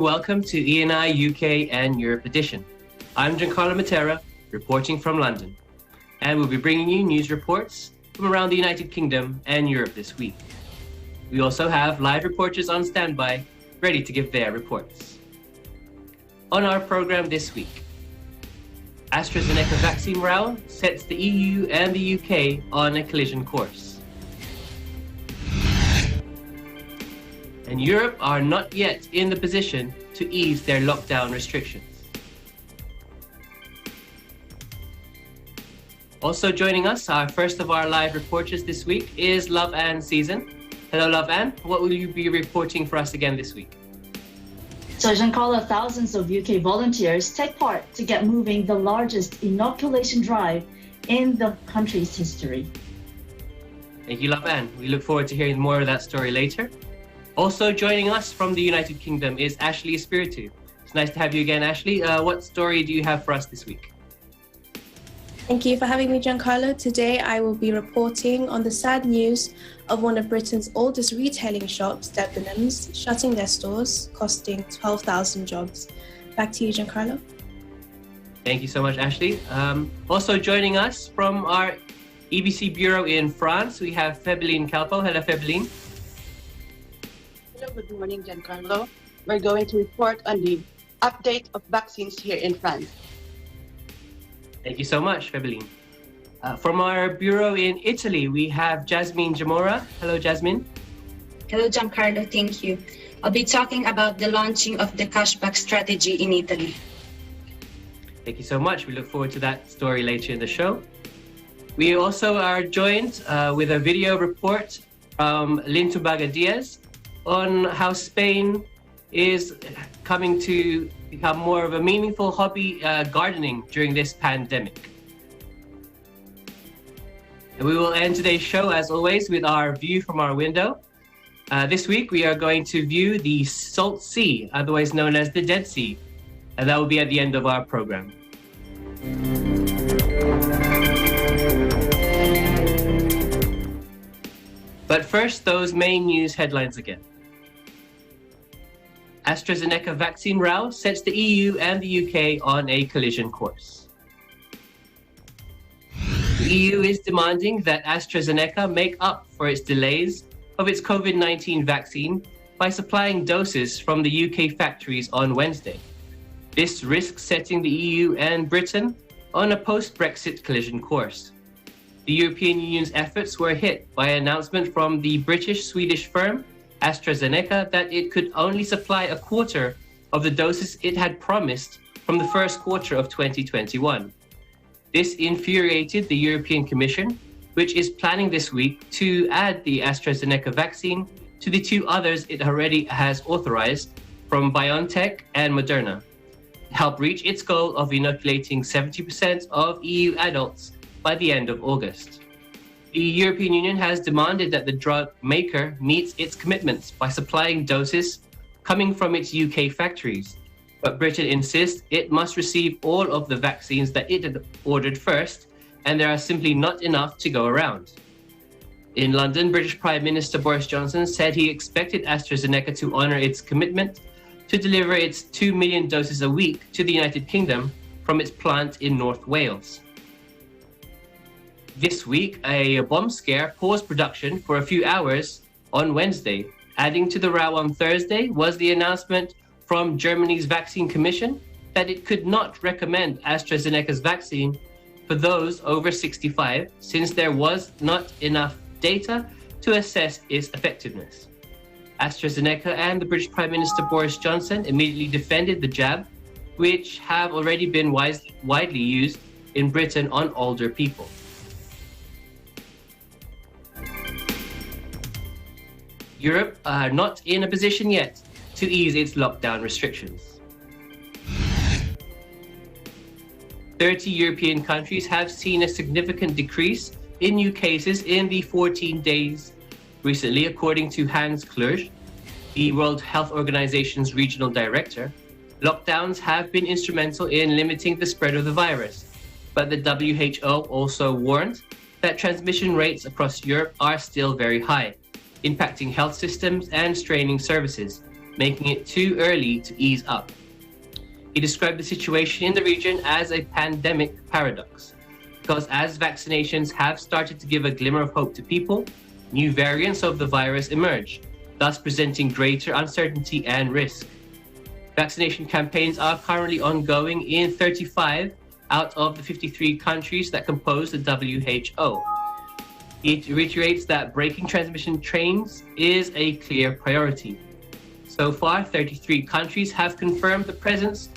welcome to E&I UK and Europe edition. I'm Giancarlo Matera, reporting from London, and we'll be bringing you news reports from around the United Kingdom and Europe this week. We also have live reporters on standby, ready to give their reports. On our program this week, AstraZeneca vaccine row sets the EU and the UK on a collision course. And Europe are not yet in the position to ease their lockdown restrictions. Also joining us, our first of our live reporters this week is Love Ann Season. Hello, Love Ann. What will you be reporting for us again this week? So Giancarlo, thousands of UK volunteers take part to get moving the largest inoculation drive in the country's history. Thank you, Love Ann. We look forward to hearing more of that story later. Also joining us from the United Kingdom is Ashley Espiritu. It's nice to have you again, Ashley. What story do you have for us this week? Thank you for having me, Giancarlo. Today I will be reporting on the sad news of one of Britain's oldest retailing shops, Debenhams, shutting their stores, costing 12,000 jobs. Back to you, Giancarlo. Thank you so much, Ashley. Also joining us from our EBC Bureau in France, we have Febeline Calpo. Hello, Febeline. Hello, good morning, Giancarlo. We're going to report on the update of vaccines here in France. Thank you so much, Febeline. From our bureau in Italy, we have Jasmine Jamora. Hello, Jasmine. Hello, Giancarlo. Thank you. I'll be talking about the launching of the cashback strategy in Italy. Thank you so much. We look forward to that story later in the show. We also are joined with a video report from Lintubaga Diaz on how Spain is coming to become more of a meaningful hobby, gardening during this pandemic. And we will end today's show, as always, with our view from our window. This week, we are going to view the Salt Sea, otherwise known as the Dead Sea, and that will be at the end of our program. But first, those main news headlines again. AstraZeneca vaccine row sets the EU and the UK on a collision course. The EU is demanding that AstraZeneca make up for its delays of its COVID-19 vaccine by supplying doses from the UK factories on Wednesday. This risks setting the EU and Britain on a post-Brexit collision course. The European Union's efforts were hit by an announcement from the British-Swedish firm AstraZeneca that it could only supply a quarter of the doses it had promised from the first quarter of 2021. This infuriated the European Commission, which is planning this week to add the AstraZeneca vaccine to the two others it already has authorized from BioNTech and Moderna, to help reach its goal of inoculating 70% of EU adults by the end of August. The European Union has demanded that the drug maker meets its commitments by supplying doses coming from its UK factories, but Britain insists it must receive all of the vaccines that it had ordered first, and there are simply not enough to go around. In London, British Prime Minister Boris Johnson said he expected AstraZeneca to honour its commitment to deliver its 2 million doses a week to the United Kingdom from its plant in North Wales. This week, a bomb scare paused production for a few hours on Wednesday. Adding to the row on Thursday was the announcement from Germany's Vaccine Commission that it could not recommend AstraZeneca's vaccine for those over 65, since there was not enough data to assess its effectiveness. AstraZeneca and the British Prime Minister Boris Johnson immediately defended the jab, which have already been widely used in Britain on older people. Europe are not in a position yet to ease its lockdown restrictions. 30 European countries have seen a significant decrease in new cases in the 14 days recently, according to Hans Kluge, the World Health Organization's regional director. Lockdowns have been instrumental in limiting the spread of the virus, but the WHO also warned that transmission rates across Europe are still very high, impacting health systems and straining services, making it too early to ease up. He described the situation in the region as a pandemic paradox, because as vaccinations have started to give a glimmer of hope to people, new variants of the virus emerge, thus presenting greater uncertainty and risk. Vaccination campaigns are currently ongoing in 35 out of the 53 countries that compose the WHO. It reiterates that breaking transmission chains is a clear priority. So far, 33 countries have confirmed the presence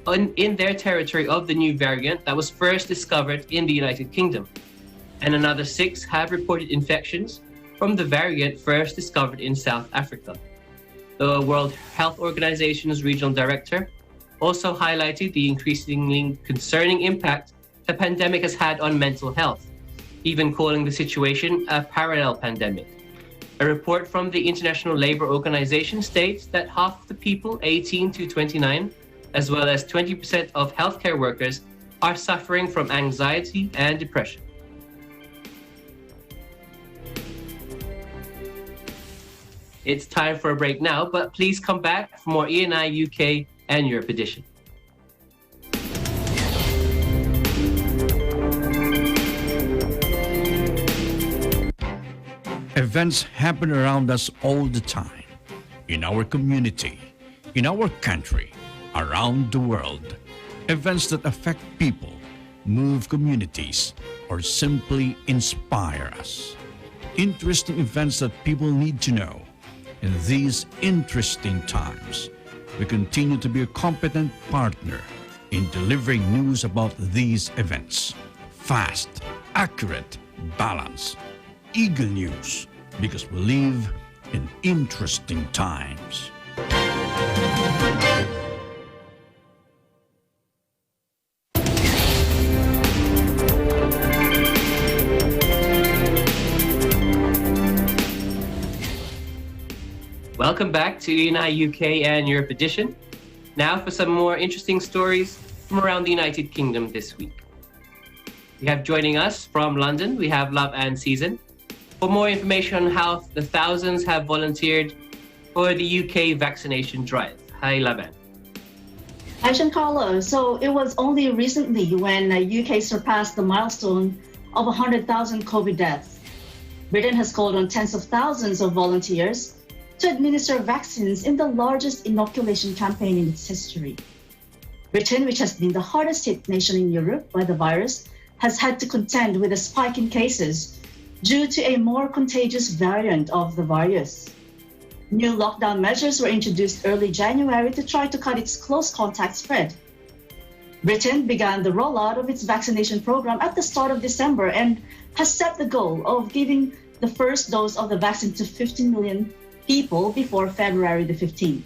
in their territory of the new variant that was first discovered in the United Kingdom. And another 6 have reported infections from the variant first discovered in South Africa. The World Health Organization's regional director also highlighted the increasingly concerning impact the pandemic has had on mental health, even calling the situation a parallel pandemic. A report from the International Labour Organization states that half of the people 18 to 29, as well as 20% of healthcare workers, are suffering from anxiety and depression. It's time for a break now, but please come back for more ENI UK and Europe edition. Events happen around us all the time, in our community, in our country, around the world. Events that affect people, move communities, or simply inspire us. Interesting events that people need to know. In these interesting times, we continue to be a competent partner in delivering news about these events. Fast, accurate, balanced, eagle news, because we live in interesting times. Welcome back to ENI UK and Europe edition. Now for some more interesting stories from around the United Kingdom this week. We have joining us from London, we have Love and Season. For more information on how the thousands have volunteered for the UK vaccination drive. Hi, Love. Hi, Giancarlo. So it was only recently when the UK surpassed the milestone of 100,000 COVID deaths. Britain has called on tens of thousands of volunteers to administer vaccines in the largest inoculation campaign in its history. Britain, which has been the hardest hit nation in Europe by the virus, has had to contend with a spike in cases due to a more contagious variant of the virus. New lockdown measures were introduced early January to try to cut its close contact spread. Britain began the rollout of its vaccination program at the start of December and has set the goal of giving the first dose of the vaccine to 15 million people before February the 15th.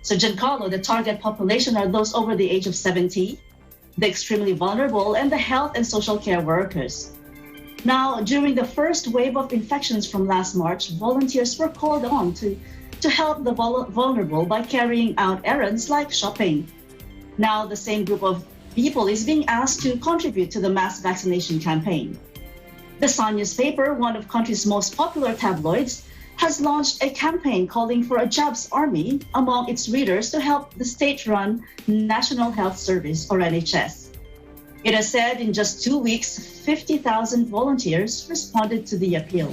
So Giancarlo, the target population are those over the age of 70, the extremely vulnerable, and the health and social care workers. Now, during the first wave of infections from last March, volunteers were called on to help the vulnerable by carrying out errands like shopping. Now, the same group of people is being asked to contribute to the mass vaccination campaign. The Sun newspaper, one of the country's most popular tabloids, has launched a campaign calling for a jobs army among its readers to help the state-run National Health Service, or NHS. It has said in just 2 weeks, 50,000 volunteers responded to the appeal.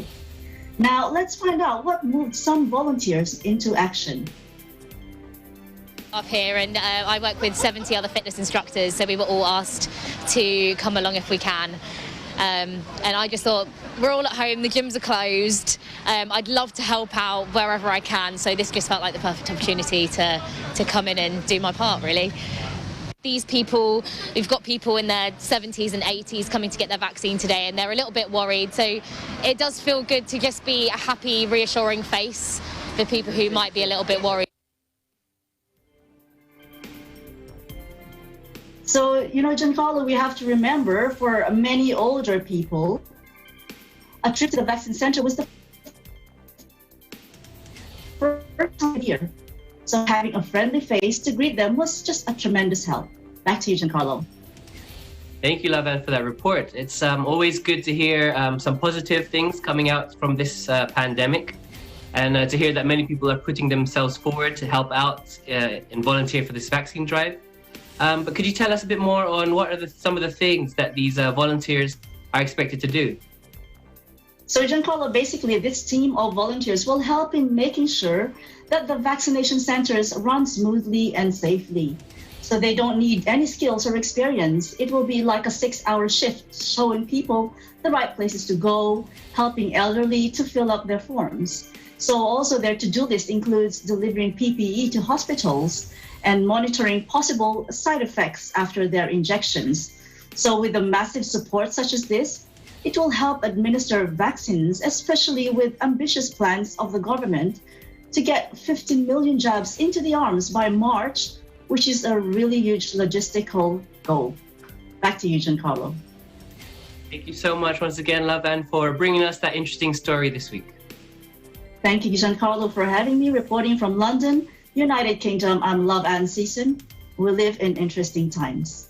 Now, let's find out what moved some volunteers into action. Up here, and I work with 70 other fitness instructors, so we were all asked to come along if we can. And I just thought, we're all at home, the gyms are closed, I'd love to help out wherever I can, so this just felt like the perfect opportunity to come in and do my part, really. These people, we've got people in their 70s and 80s coming to get their vaccine today, and they're a little bit worried, so it does feel good to just be a happy, reassuring face for people who might be a little bit worried. So, Giancarlo, we have to remember, for many older people, a trip to the vaccine center was the first time here. So having a friendly face to greet them was just a tremendous help. Back to you, Giancarlo. Thank you, Lavan, for that report. It's always good to hear some positive things coming out from this pandemic. and to hear that many people are putting themselves forward to help out and volunteer for this vaccine drive. But could you tell us a bit more on what are some of the things that these volunteers are expected to do? So Giancarlo, basically this team of volunteers will help in making sure that the vaccination centers run smoothly and safely. So they don't need any skills or experience. It will be like a 6-hour shift, showing people the right places to go, helping elderly to fill up their forms. So also their to-do list includes delivering PPE to hospitals and monitoring possible side effects after their injections. So with the massive support such as this, it will help administer vaccines, especially with ambitious plans of the government to get 15 million jabs into the arms by March, which is a really huge logistical goal. Back to you, Giancarlo. Thank you so much once again, Lavan, for bringing us that interesting story this week. Thank you, Giancarlo, for having me reporting from London, United Kingdom. I'm Lavan Season. We live in interesting times.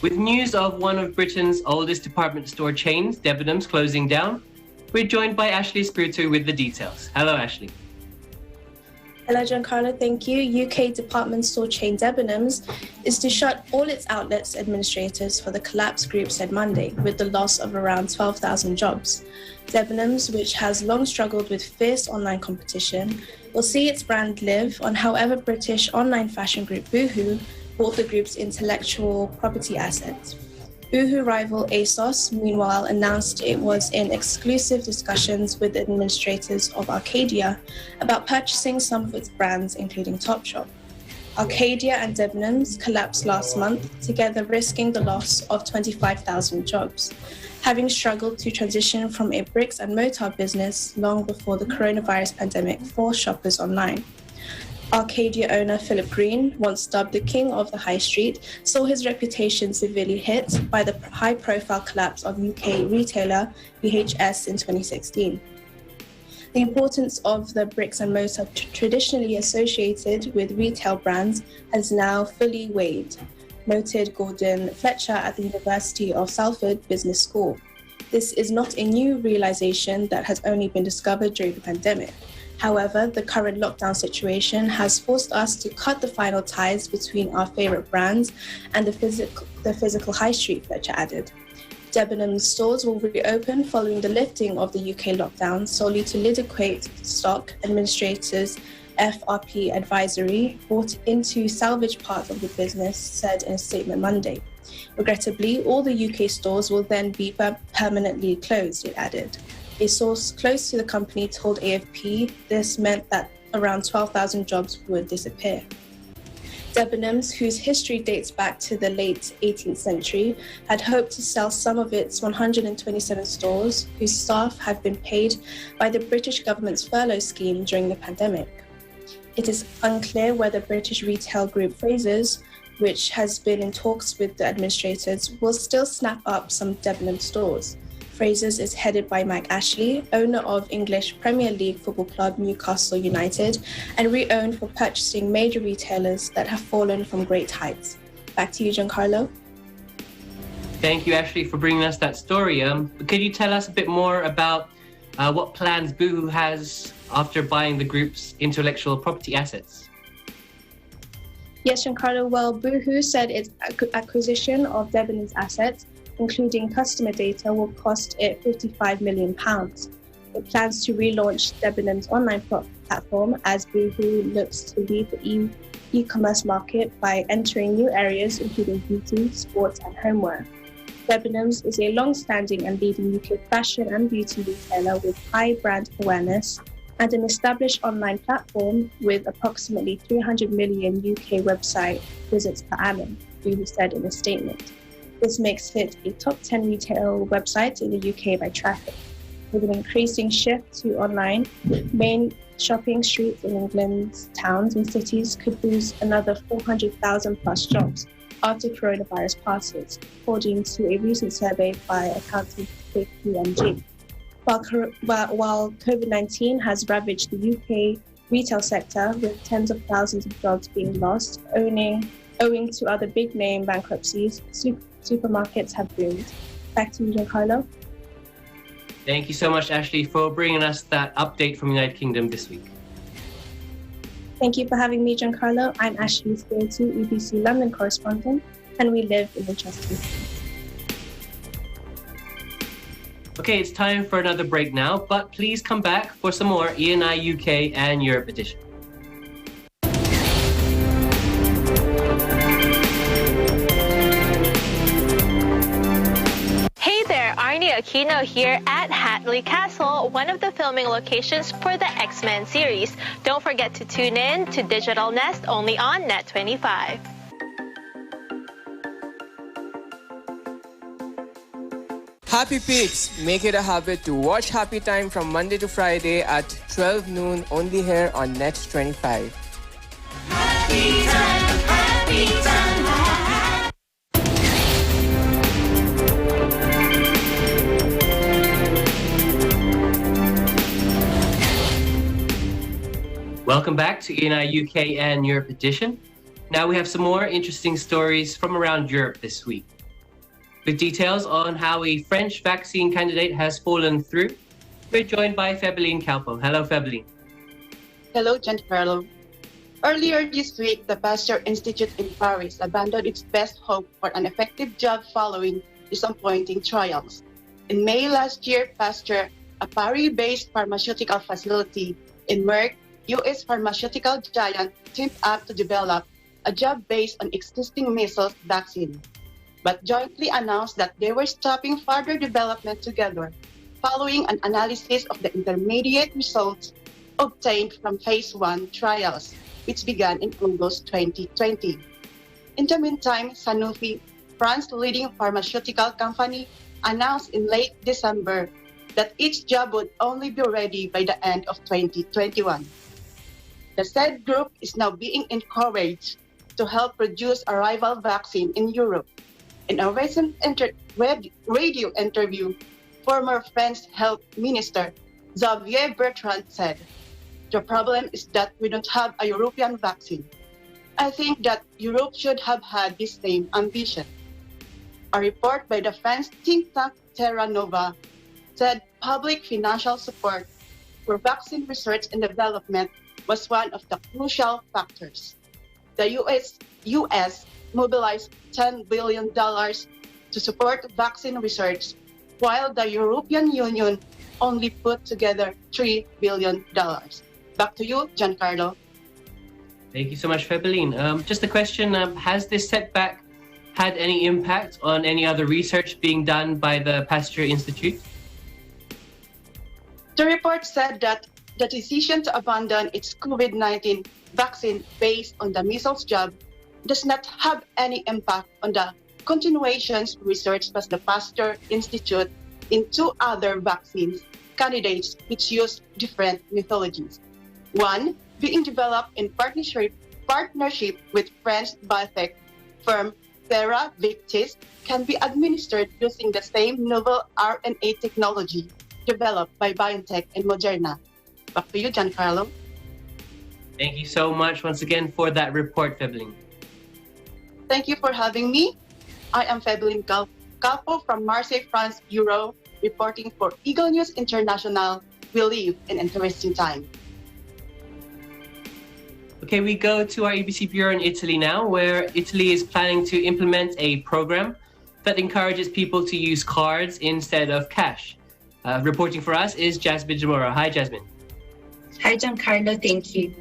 With news of one of Britain's oldest department store chains, Debenhams, closing down, we're joined by Ashley Spiritu with the details. Hello, Ashley. Hello, Giancarlo. Thank you. UK department store chain Debenhams is to shut all its outlets administrators for the collapse group said Monday, with the loss of around 12,000 jobs. Debenhams, which has long struggled with fierce online competition, will see its brand live on however British online fashion group Boohoo bought the group's intellectual property assets. Boohoo rival ASOS, meanwhile, announced it was in exclusive discussions with the administrators of Arcadia about purchasing some of its brands, including Topshop. Arcadia and Debenhams collapsed last month, together risking the loss of 25,000 jobs, having struggled to transition from a bricks and mortar business long before the coronavirus pandemic forced shoppers online. Arcadia owner Philip Green, once dubbed the king of the high street, saw his reputation severely hit by the high-profile collapse of UK retailer VHS in 2016. The importance of the bricks and mortar traditionally associated with retail brands has now fully waned, noted Gordon Fletcher at the University of Salford Business School. This is not a new realization that has only been discovered during the pandemic. However, the current lockdown situation has forced us to cut the final ties between our favorite brands and the physical high street, Fletcher added. Debenhams stores will reopen following the lifting of the UK lockdown solely to liquidate stock. Administrators FRP Advisory bought into salvage part of the business, said in a statement Monday. Regrettably, all the UK stores will then be permanently closed, it added. A source close to the company told AFP this meant that around 12,000 jobs would disappear. Debenhams, whose history dates back to the late 18th century, had hoped to sell some of its 127 stores, whose staff have been paid by the British government's furlough scheme during the pandemic. It is unclear whether British retail group Frasers, which has been in talks with the administrators, will still snap up some Debenhams stores. Frasers is headed by Mike Ashley, owner of English Premier League football club Newcastle United, and re-owned for purchasing major retailers that have fallen from great heights. Back to you, Giancarlo. Thank you, Ashley, for bringing us that story. Could you tell us a bit more about what plans Boohoo has after buying the group's intellectual property assets? Yes, Giancarlo. Well, Boohoo said its acquisition of Debenhams assets, including customer data, will cost it £55 million. It plans to relaunch Debenhams' online platform as Boohoo looks to lead the e-commerce market by entering new areas including beauty, sports and homeware. Debenhams is a long-standing and leading UK fashion and beauty retailer with high brand awareness and an established online platform with approximately 300 million UK website visits per annum, Boohoo said in a statement. This makes it a top 10 retail website in the UK by traffic. With an increasing shift to online, main shopping streets in England's towns and cities could boost another 400,000 plus jobs after coronavirus passes, according to a recent survey by accountant KPMG. While COVID-19 has ravaged the UK retail sector with tens of thousands of jobs being lost, owing to other big-name bankruptcies, supermarkets have boomed. Back to you, Giancarlo. Thank you so much, Ashley, for bringing us that update from United Kingdom this week. Thank you for having me, Giancarlo. I'm Ashley Spiritu, EBC London correspondent, and we live in Winchester. Okay, it's time for another break now, but please come back for some more ENI UK and Europe edition. Hey there, Arnie Aquino here at Hatley Castle, one of the filming locations for the X-Men series. Don't forget to tune in to Digital Nest only on Net25. Happy Peeps! Make it a habit to watch Happy Time from Monday to Friday at 12 noon only here on Net25. Happy time, happy time. Welcome back to ENI UK and Europe edition. Now we have some more interesting stories from around Europe this week. With details on how a French vaccine candidate has fallen through, we're joined by Febeline Calpo. Hello, Febeline. Hello, Giancarlo. Earlier this week, the Pasteur Institute in Paris abandoned its best hope for an effective jab following disappointing trials. In May last year, Pasteur, a Paris-based pharmaceutical facility, and Merck, U.S. pharmaceutical giant, teamed up to develop a jab based on existing measles vaccine, but jointly announced that they were stopping further development together following an analysis of the intermediate results obtained from phase 1 trials, which began in August 2020. In the meantime, Sanofi, France's leading pharmaceutical company, announced in late December that its jab would only be ready by the end of 2021. The said group is now being encouraged to help produce a rival vaccine in Europe. In a recent radio interview, former French Health Minister Xavier Bertrand said, "The problem is that we don't have a European vaccine. I think that Europe should have had the same ambition." A report by the French think tank Terra Nova said public financial support for vaccine research and development was one of the crucial factors. The US mobilized $10 billion to support vaccine research, while the European Union only put together $3 billion. Back to you, Giancarlo. Thank you so much, Febeline. Just a question, has this setback had any impact on any other research being done by the Pasteur Institute? The report said that the decision to abandon its COVID-19 vaccine based on the measles jab does not have any impact on the continuations research by the Pasteur Institute in 2 other vaccines candidates which use different methodologies. One being developed in partnership with French biotech firm Theravictis can be administered using the same novel RNA technology developed by BioNTech and Moderna. Back to you, Giancarlo. Thank you so much once again for that report, Febeline. Thank you for having me. I am Febeline Calpo from Marseille, France, Euro, reporting for Eagle News International. We live in interesting time. Okay, we go to our EBC Bureau in Italy now, where Italy is planning to implement a program that encourages people to use cards instead of cash. Reporting for us is Jasmine Jamora. Hi, Jasmine. Hi, Giancarlo. Thank you.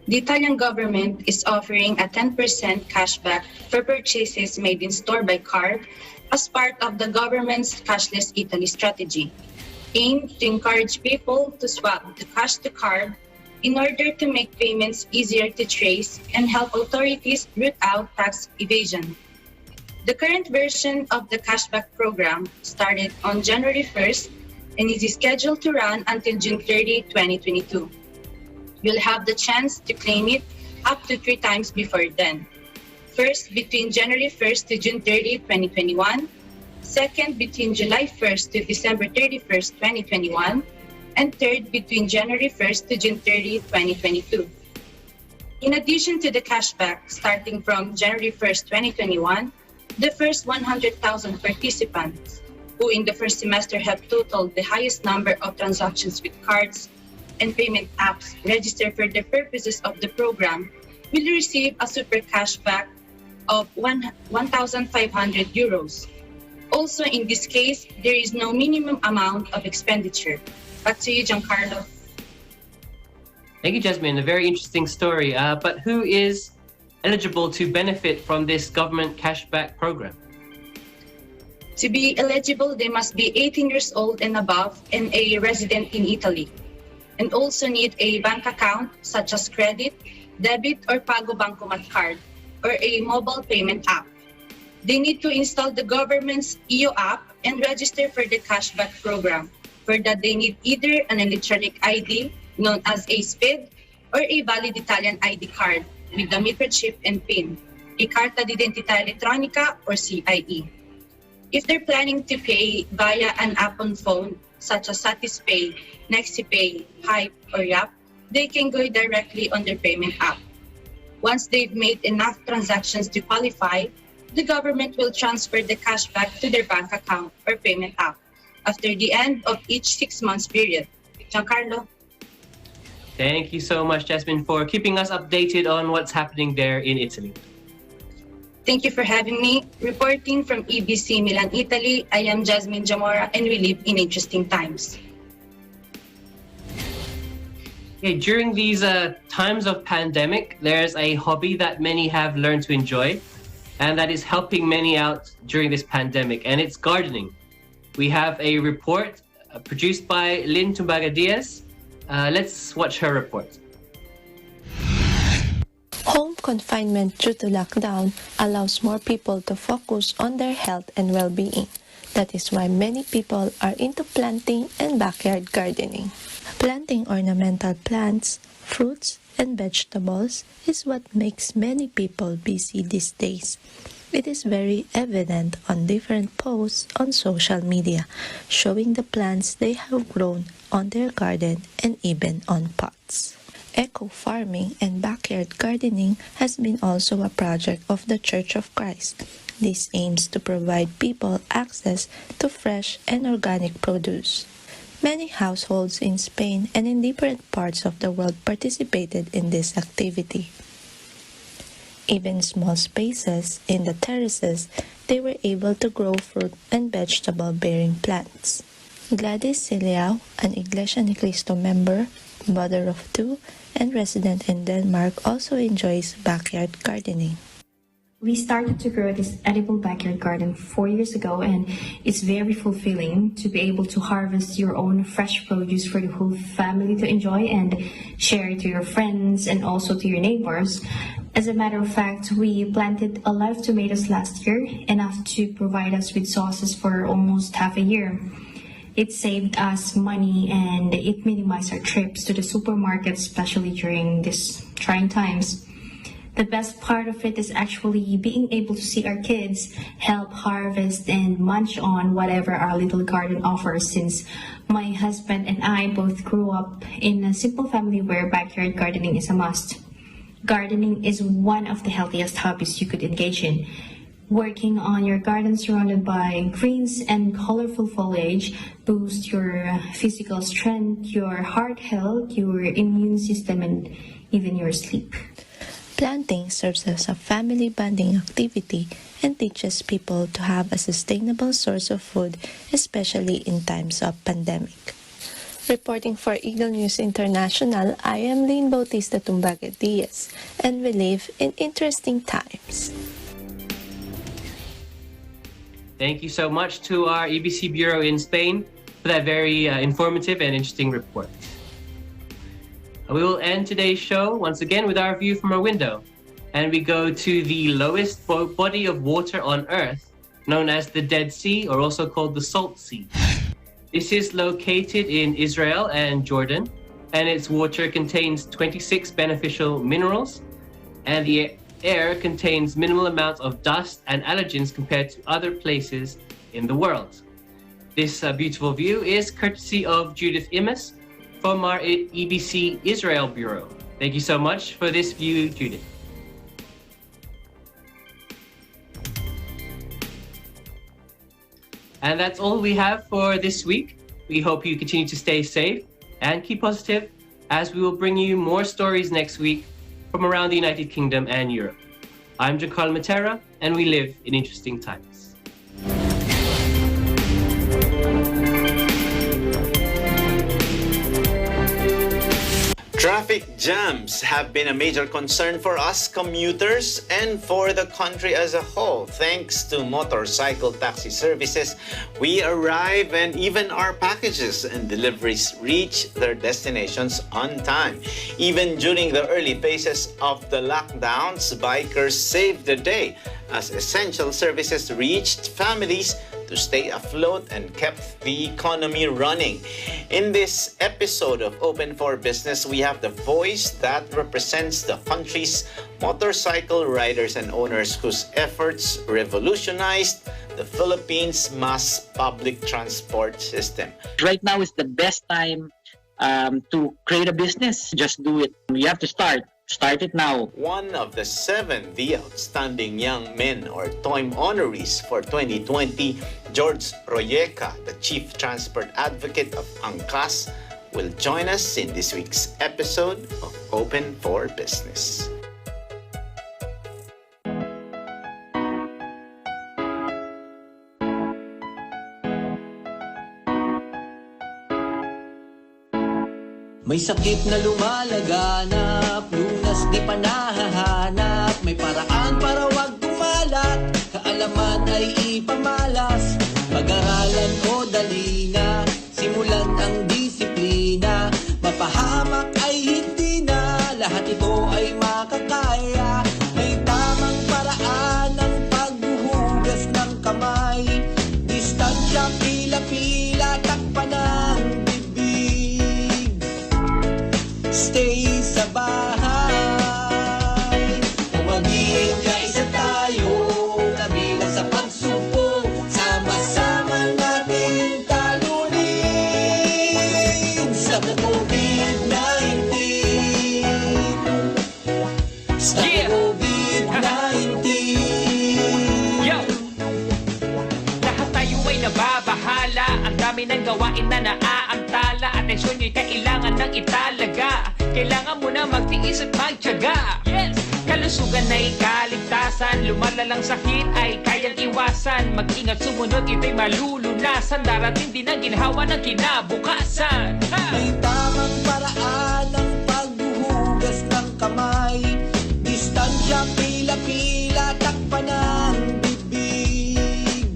The Italian government is offering a 10% cashback for purchases made in store by card as part of the government's Cashless Italy strategy, aimed to encourage people to swap the cash to card in order to make payments easier to trace and help authorities root out tax evasion. The current version of the cashback program started on January 1st and is scheduled to run until June 30, 2022. You'll have the chance to claim it up to 3 times before then. First, between January 1st to June 30, 2021. Second, between July 1st to December 31st, 2021. And third, between January 1st to June 30, 2022. In addition to the cashback, starting from January 1st, 2021, the first 100,000 participants who in the first semester have totaled the highest number of transactions with cards and payment apps registered for the purposes of the program will receive a super cashback of 1,500 euros. Also, in this case, there is no minimum amount of expenditure. Back to you, Giancarlo. Thank you, Jasmine. A very interesting story. But who is eligible to benefit from this government cashback program? To be eligible, they must be 18 years old and above and a resident in Italy, and also need a bank account such as credit, debit, or Pago Bancomat card, or a mobile payment app. They need to install the government's EU app and register for the cashback program. For that, they need either an electronic ID, known as a SPID, or a valid Italian ID card with the microchip and PIN, a Carta d'Identità Elettronica or CIE. If they're planning to pay via an app on phone, such as Satispay, NexiPay, Hype, or Yap, they can go directly on their payment app. Once they've made enough transactions to qualify, the government will transfer the cashback to their bank account or payment app after the end of each 6 months period. Giancarlo? Thank you so much, Jasmine, for keeping us updated on what's happening there in Italy. Thank you for having me. Reporting from EBC Milan, Italy, I am Jasmine Jamora, and we live in interesting times. Okay, during these times of pandemic, there's a hobby that many have learned to enjoy, and that is helping many out during this pandemic, and it's gardening. We have a report produced by Lynn Tumbaga Diaz. Let's watch her report. Home confinement due to lockdown allows more people to focus on their health and well-being. That is why many people are into planting and backyard gardening. Planting ornamental plants, fruits, and vegetables is what makes many people busy these days. It is very evident on different posts on social media, showing the plants they have grown on their garden and even on pots. Eco-farming and backyard gardening has been also a project of the Church of Christ. This aims to provide people access to fresh and organic produce. Many households in Spain and in different parts of the world participated in this activity. Even small spaces in the terraces, they were able to grow fruit and vegetable-bearing plants. Gladys Ciliao, an Iglesia Ni Cristo member, mother of two, and resident in Denmark, also enjoys backyard gardening. We started to grow this edible backyard garden 4 years ago, and it's very fulfilling to be able to harvest your own fresh produce for the whole family to enjoy and share to your friends and also to your neighbors. As a matter of fact, we planted a lot of tomatoes last year, enough to provide us with sauces for almost half a year. It saved us money and it minimized our trips to the supermarket, especially during these trying times. The best part of it is actually being able to see our kids help harvest and munch on whatever our little garden offers, since my husband and I both grew up in a simple family where backyard gardening is a must. Gardening is one of the healthiest hobbies you could engage in. Working on your garden surrounded by greens and colorful foliage boosts your physical strength, your heart health, your immune system, and even your sleep. Planting serves as a family bonding activity and teaches people to have a sustainable source of food, especially in times of pandemic. Reporting for Eagle News International, I am Lynn Bautista Tumbaga Diaz, and we live in interesting times. Thank you so much to our EBC Bureau in Spain for that very informative and interesting report. We will end today's show once again with our view from our window, and we go to the lowest body of water on Earth, known as the Dead Sea, or also called the Salt Sea. This is located in Israel and Jordan, and its water contains 26 beneficial minerals, and the air contains minimal amounts of dust and allergens compared to other places in the world. This beautiful view is courtesy of Judith Immes from our EBC Israel Bureau. Thank you so much for this view, Judith. And that's all we have for this week. We hope you continue to stay safe and keep positive, as we will bring you more stories next week from around the United Kingdom and Europe. I'm Giancarlo Matera, and we live in interesting times. Traffic jams have been a major concern for us commuters and for the country as a whole. Thanks to motorcycle taxi services, we arrive and even our packages and deliveries reach their destinations on time. Even during the early phases of the lockdowns, bikers saved the day as essential services reached families to stay afloat and kept the economy running. In this episode of Open for Business, we have the voice that represents the country's motorcycle riders and owners whose efforts revolutionized the Philippines' mass public transport system. Right now is the best time to create a business. Just do it. You have to start. Start it now. One of the 7 The Outstanding Young Men or TOIM honorees for 2020, George Proyeca, the Chief Transport Advocate of Angkas, will join us in this week's episode of Open for Business. May sakit na lumalaganap, lunas di pa nahahanap. May paraan para wag kumalat, kaalaman ay ipamalas. Pag-aralan o dali na, simulan ang disiplina. Mapahamak ay hindi na, lahat ito ay makakaya. May tamang paraan ng paghuhugas ng kamay. Distansya, pila-pila, takpan ng stay sa bahay. Umaging kaisa tayo, kabilang sa pagsubok. Sama-sama natin talunin sa COVID-19. Sa COVID-19. Yo! Lahat tayo ay nababahala. Ang dami ng gawain na naaantala. Atensyon nyo'y kailangan ng italaga. Kailangan mo na magtiis at magtiyaga. Yes! Kalusugan ay kaligtasan. Lumalalang sakit ay kayang iwasan. Mag-ingat, sumunod, ito'y malulunasan. Darating din ang ginhawa ng kinabukasan. May tamang paraan ng paghuhugas ng kamay. Distansya, pila-pila, takpan ng bibig.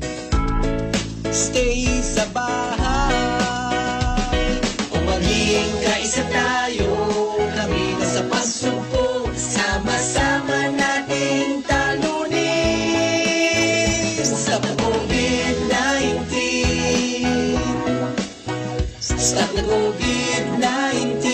Stay sa bahay. O maging kaisa tayo, sa pagsubok, sama-sama nating talunin sa COVID-19. Sa COVID-19.